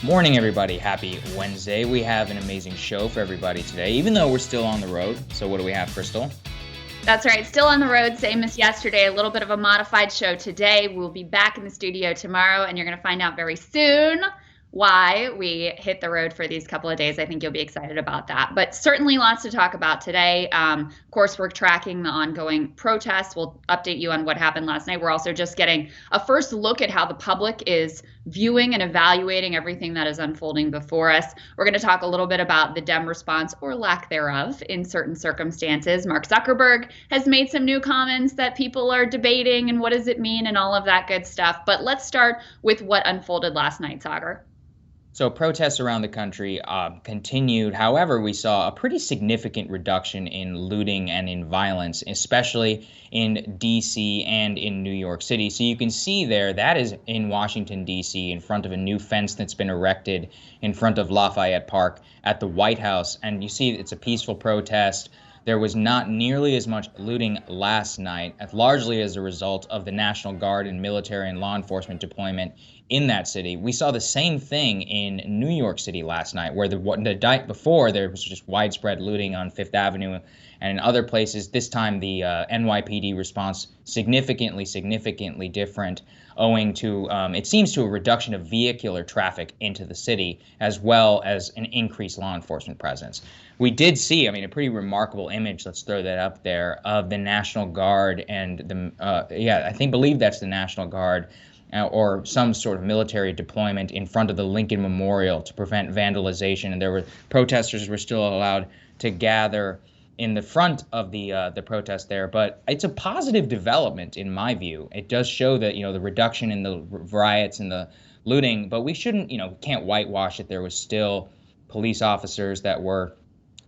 Morning, everybody. Happy Wednesday. We have an amazing show for everybody today, even though we're still on the road. So what do we have, Krystal? That's right. Still on the road, same as yesterday. A little bit of a modified show today. We'll be back in the studio tomorrow, and you're going to find out very soon why we hit the road for these couple of days. I think you'll be excited about that. But certainly lots to talk about today. Of course, we're tracking the ongoing protests. We'll update you on what happened last night. We're also just getting a first look at how the public is viewing and evaluating everything that is unfolding before us. We're going to talk a little bit about the Dem response or lack thereof in certain circumstances. Mark Zuckerberg has made some new comments that people are debating and what does it mean and all of that good stuff. But let's start with what unfolded last night, Saagar. So protests around the country continued. However, we saw a pretty significant reduction in looting and in violence, especially in D.C. and in New York City. So you can see there, that is in Washington, D.C., in front of a new fence that's been erected in front of Lafayette Park at the White House. And you see it's a peaceful protest. There was not nearly as much looting last night, largely as a result of the National Guard and military and law enforcement deployment in that city. We saw the same thing in New York City last night, where the night before there was just widespread looting on Fifth Avenue and in other places. This time the NYPD response significantly different, owing to, it seems, to a reduction of vehicular traffic into the city, as well as an increased law enforcement presence. We did see, a pretty remarkable image, let's throw that up there, of the National Guard and believe that's the National Guard, or some sort of military deployment in front of the Lincoln Memorial to prevent vandalization. And protesters were still allowed to gather in the front of the protest there. But it's a positive development in my view. It does show that, the reduction in the riots and the looting, but we shouldn't, can't whitewash it. There was still police officers that were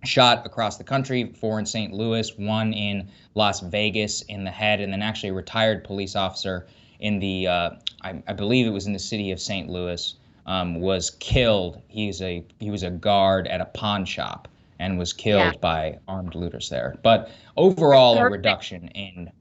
shot across the country, 4 in St. Louis, 1 in Las Vegas in the head, and then actually a retired police officer in the, I believe it was in the city of St. Louis, was killed. He was a guard at a pawn shop and was killed by armed looters there. But overall, a reduction in.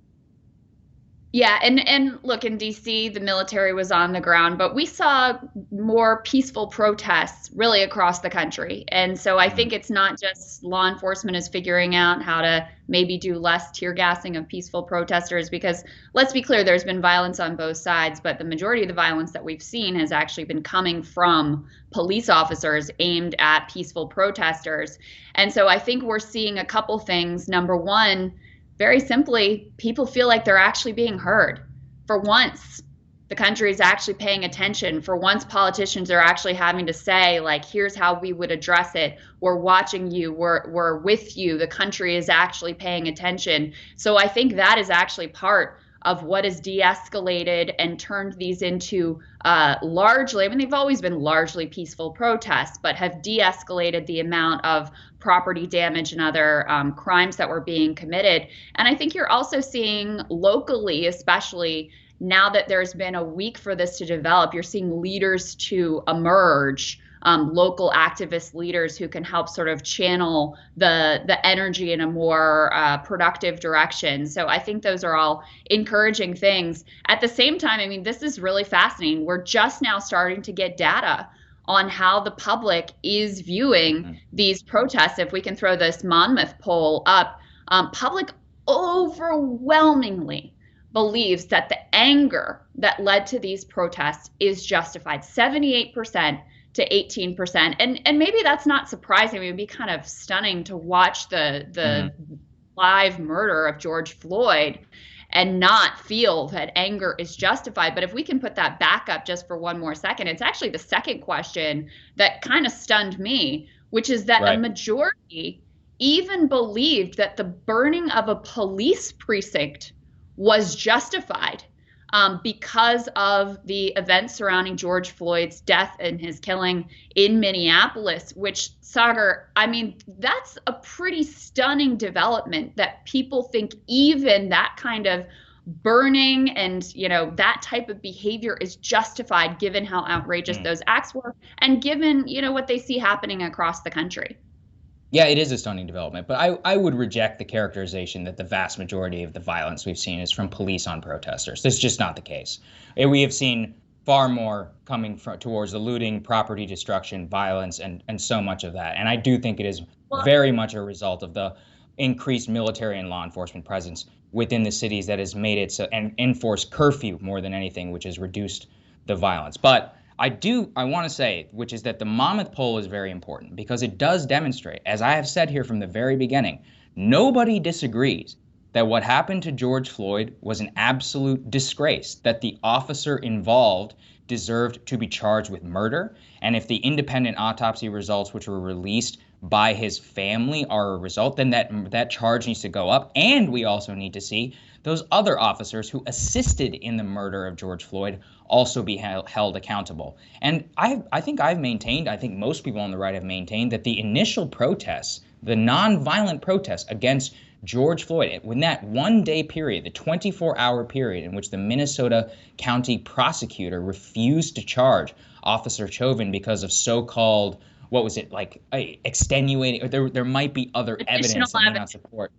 Yeah, and look, in D.C., the military was on the ground, but we saw more peaceful protests really across the country. And so I think it's not just law enforcement is figuring out how to maybe do less tear gassing of peaceful protesters, because let's be clear, there's been violence on both sides, but the majority of the violence that we've seen has actually been coming from police officers aimed at peaceful protesters. And so I think we're seeing a couple things. Number one, very simply, people feel like they're actually being heard. For once, the country is actually paying attention. For once, politicians are actually having to say, like, here's how we would address it. We're watching you. We're with you. The country is actually paying attention. So I think that is actually part of what has de-escalated and turned these into largely, they've always been largely peaceful protests, but have de-escalated the amount of property damage and other crimes that were being committed. And I think you're also seeing locally, especially now that there's been a week for this to develop, you're seeing leaders to emerge, local activist leaders who can help sort of channel the energy in a more productive direction. So I think those are all encouraging things. At the same time, this is really fascinating. We're just now starting to get data on how the public is viewing these protests. If we can throw this Monmouth poll up, public overwhelmingly believes that the anger that led to these protests is justified. 78% to 18%. And maybe that's not surprising. It would be kind of stunning to watch the live murder of George Floyd and not feel that anger is justified. But if we can put that back up just for one more second, it's actually the second question that kind of stunned me, which is that a majority even believed that the burning of a police precinct was justified because of the events surrounding George Floyd's death and his killing in Minneapolis, which, Saagar, that's a pretty stunning development that people think even that kind of burning and, that type of behavior is justified given how outrageous those acts were and given, what they see happening across the country. Yeah, it is a stunning development, but I would reject the characterization that the vast majority of the violence we've seen is from police on protesters. That's just not the case. We have seen far more coming from towards the looting, property destruction, violence, and so much of that. And I do think it is Well, very much a result of the increased military and law enforcement presence within the cities that has made it so, and enforced curfew more than anything, which has reduced the violence. But I want to say, which is that the Monmouth poll is very important because it does demonstrate, as I have said here from the very beginning, nobody disagrees that what happened to George Floyd was an absolute disgrace, that the officer involved deserved to be charged with murder. And if the independent autopsy results, which were released by his family, are a result, then that charge needs to go up. And we also need to see those other officers who assisted in the murder of George Floyd also be held accountable. And I think I've maintained, I think most people on the right have maintained, that the initial protests, the nonviolent protests against George Floyd, when that 1 day period, the 24-hour period in which the Minnesota County prosecutor refused to charge Officer Chauvin because of so-called, what was it, like extenuating, or there might be other additional evidence that may not evidence. support.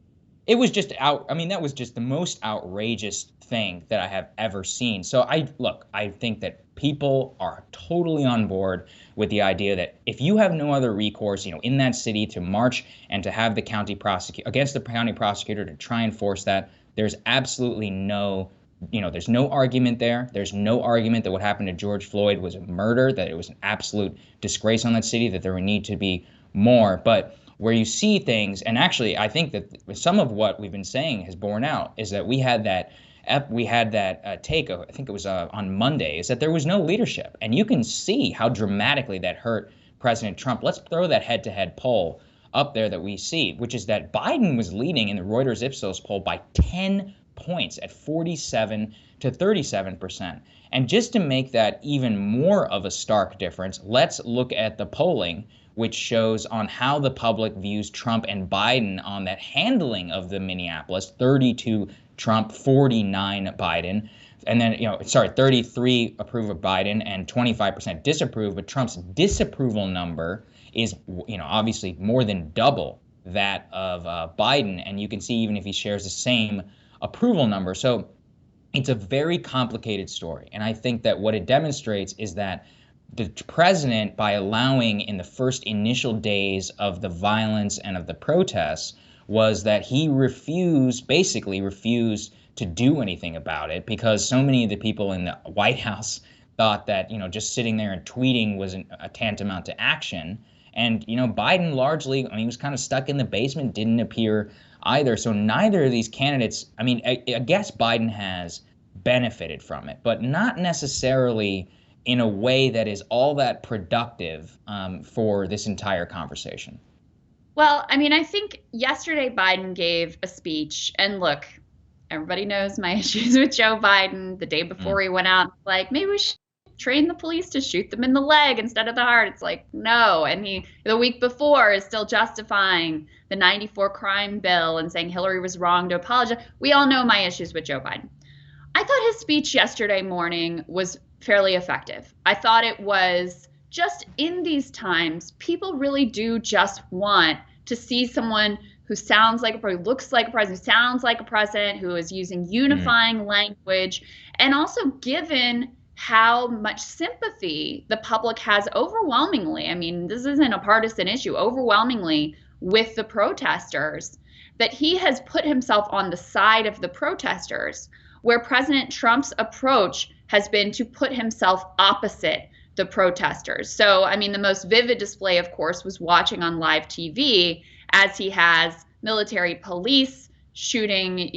It was just out. I mean, that was just the most outrageous thing that I have ever seen. So I think that people are totally on board with the idea that if you have no other recourse, in that city to march and to have the county prosecute against the county prosecutor to try and force that, there's absolutely there's no argument there. There's no argument that what happened to George Floyd was a murder, that it was an absolute disgrace on that city, that there would need to be more. But where you see things, and actually, I think that some of what we've been saying has borne out, is that we had that take, I think it was on Monday, is that there was no leadership. And you can see how dramatically that hurt President Trump. Let's throw that head-to-head poll up there that we see, which is that Biden was leading in the Reuters Ipsos poll by 10 points at 47 to 37%. And just to make that even more of a stark difference, let's look at the polling, which shows on how the public views Trump and Biden on that handling of the Minneapolis. 32 Trump, 49 Biden. And then, 33 approve of Biden and 25% disapprove. But Trump's disapproval number is, obviously more than double that of Biden. And you can see even if he shares the same approval number. So it's a very complicated story. And I think that what it demonstrates is that the president, by allowing in the first initial days of the violence and of the protests, was that he basically refused to do anything about it, because so many of the people in the White House thought that, just sitting there and tweeting wasn't a tantamount to action. And, Biden largely, he was kind of stuck in the basement, didn't appear either. So neither of these candidates, I guess Biden has benefited from it, but not necessarily in a way that is all that productive for this entire conversation. Well, I think yesterday Biden gave a speech, and look, everybody knows my issues with Joe Biden. The day before he went out, like, maybe we should train the police to shoot them in the leg instead of the heart. It's like, no. And he, the week before, is still justifying the 94 crime bill and saying Hillary was wrong to apologize. We all know my issues with Joe Biden. I thought his speech yesterday morning was fairly effective. I thought it was just, in these times, people really do just want to see someone who sounds like who looks like a president, who sounds like a president, who is using unifying language, and also given how much sympathy the public has overwhelmingly. This isn't a partisan issue, overwhelmingly with the protesters, that he has put himself on the side of the protesters, where President Trump's approach has been to put himself opposite the protesters. So, the most vivid display, of course, was watching on live TV as he has military police shooting,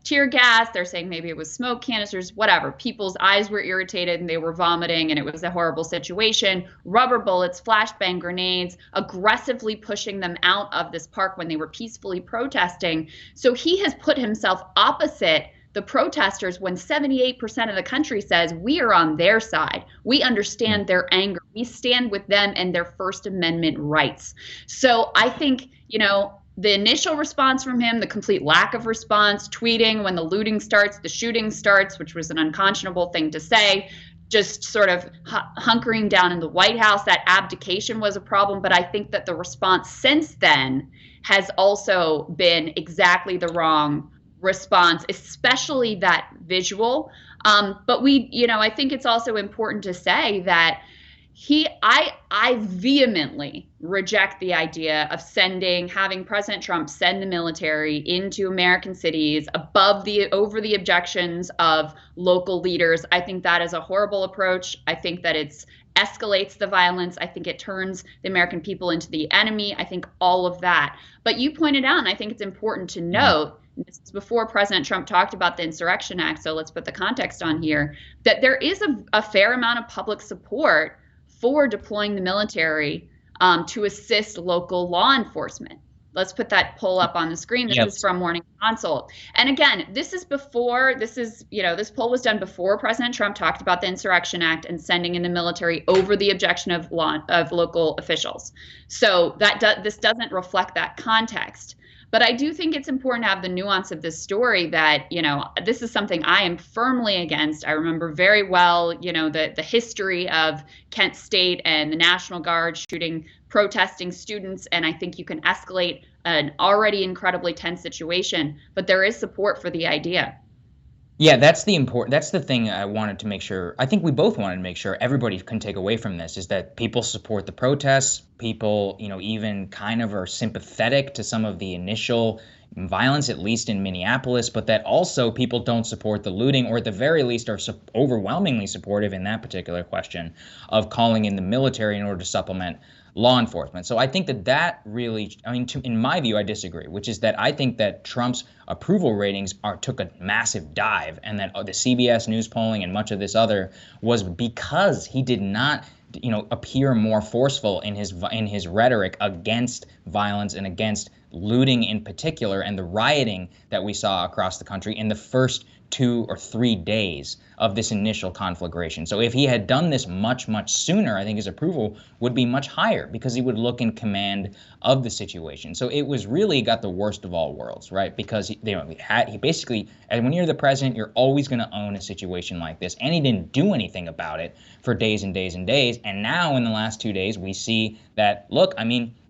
tear gas. They're saying maybe it was smoke canisters, whatever. People's eyes were irritated and they were vomiting, and it was a horrible situation. Rubber bullets, flashbang grenades, aggressively pushing them out of this park when they were peacefully protesting. So he has put himself opposite the protesters when 78% of the country says we are on their side. We understand their anger. We stand with them and their First Amendment rights. So I think, the initial response from him, the complete lack of response, tweeting when the looting starts, the shooting starts, which was an unconscionable thing to say, just sort of hunkering down in the White House, that abdication was a problem. But I think that the response since then has also been exactly the wrong response, especially that visual But I think it's also important to say that I vehemently reject the idea of having President Trump send the military into American cities over the objections of local leaders. I think that is a horrible approach. I think that it escalates the violence. I think it turns the American people into the enemy. I think all of that. But you pointed out, and I think it's important to note, this is before President Trump talked about the Insurrection Act, so let's put the context on here, that there is a fair amount of public support for deploying the military to assist local law enforcement. Let's put that poll up on the screen. This is from Morning Consult. And again, this poll was done before President Trump talked about the Insurrection Act and sending in the military over the objection of local officials. So this doesn't reflect that context. But I do think it's important to have the nuance of this story that, this is something I am firmly against. I remember very well, the history of Kent State and the National Guard shooting protesting students. And I think you can escalate an already incredibly tense situation. But there is support for the idea. Yeah, that's the thing I wanted to make sure. I think we both wanted to make sure everybody can take away from this is that people support the protests. People, even kind of are sympathetic to some of the initial violence, at least in Minneapolis, but that also people don't support the looting, or at the very least are overwhelmingly supportive in that particular question of calling in the military in order to supplement law enforcement. So I think that really, in my view, I disagree, which is that I think that Trump's approval ratings took a massive dive, and that the CBS News polling and much of this other was because he did not appear more forceful in his rhetoric against violence and against looting in particular, and the rioting that we saw across the country in the first 2 or 3 days of this initial conflagration. So if he had done this much, much sooner, I think his approval would be much higher because he would look in command of the situation. So it was really got the worst of all worlds, right? Because he basically, and when you're the president, you're always going to own a situation like this. And he didn't do anything about it for days and days and days. And now in the last 2 days, we see that, look,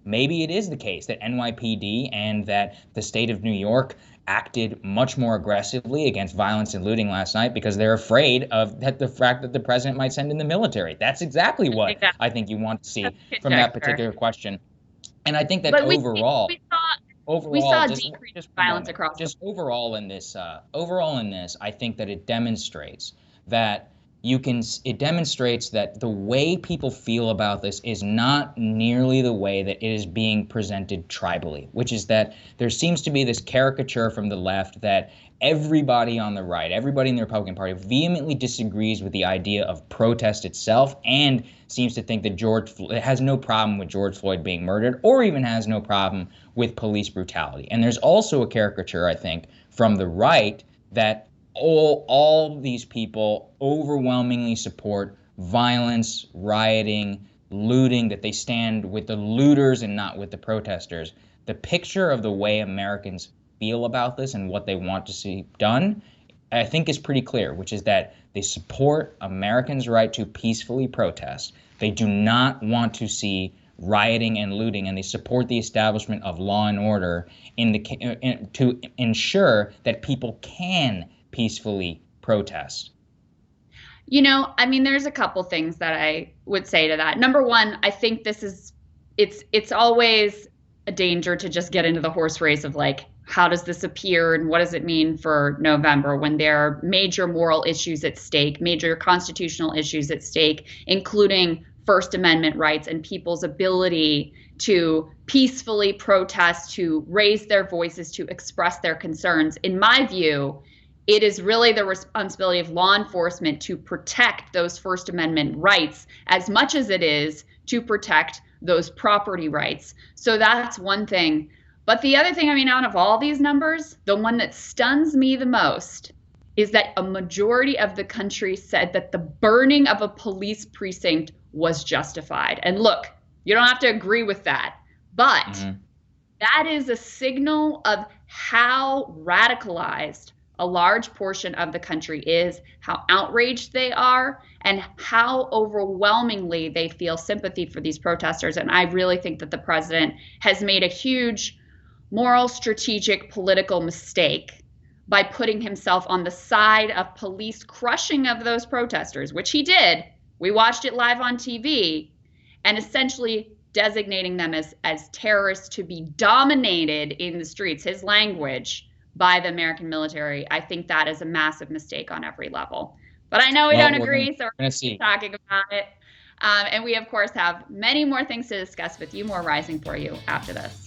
maybe it is the case that NYPD and that the state of New York acted much more aggressively against violence and looting last night because they're afraid of the fact that the president might send in the military. That's exactly what I think you want to see from that particular question. And I think that overall, we saw decreased violence across. Just overall in this, I think that it demonstrates that it demonstrates that the way people feel about this is not nearly the way that it is being presented tribally, which is that there seems to be this caricature from the left that everybody on the right, everybody in the Republican Party vehemently disagrees with the idea of protest itself and seems to think that has no problem with George Floyd being murdered or even has no problem with police brutality. And there's also a caricature, I think, from the right that all these people overwhelmingly support violence, rioting, looting, that they stand with the looters and not with the protesters. The picture of the way Americans feel about this and what they want to see done, I think, is pretty clear, which is that they support Americans' right to peacefully protest. They do not want to see rioting and looting, and they support the establishment of law and order to ensure that people can peacefully protest. There's a couple things that I would say to that. Number one, I think it's always a danger to just get into the horse race of how does this appear and what does it mean for November when there are major moral issues at stake, major constitutional issues at stake, including First Amendment rights and people's ability to peacefully protest, to raise their voices, to express their concerns. In my view, it is really the responsibility of law enforcement to protect those First Amendment rights as much as it is to protect those property rights. So that's one thing. But the other thing, out of all these numbers, the one that stuns me the most is that a majority of the country said that the burning of a police precinct was justified. And look, you don't have to agree with that, but that is a signal of how radicalized a large portion of the country is, how outraged they are, and how overwhelmingly they feel sympathy for these protesters. And I really think that the president has made a huge moral, strategic, political mistake by putting himself on the side of police crushing of those protesters, which he did. We watched it live on TV, and essentially designating them as terrorists to be dominated in the streets, his language, by the American military. I think that is a massive mistake on every level. But I know we don't agree, so we're going to keep talking about it. And we, of course, have many more things to discuss with you, more Rising for you after this.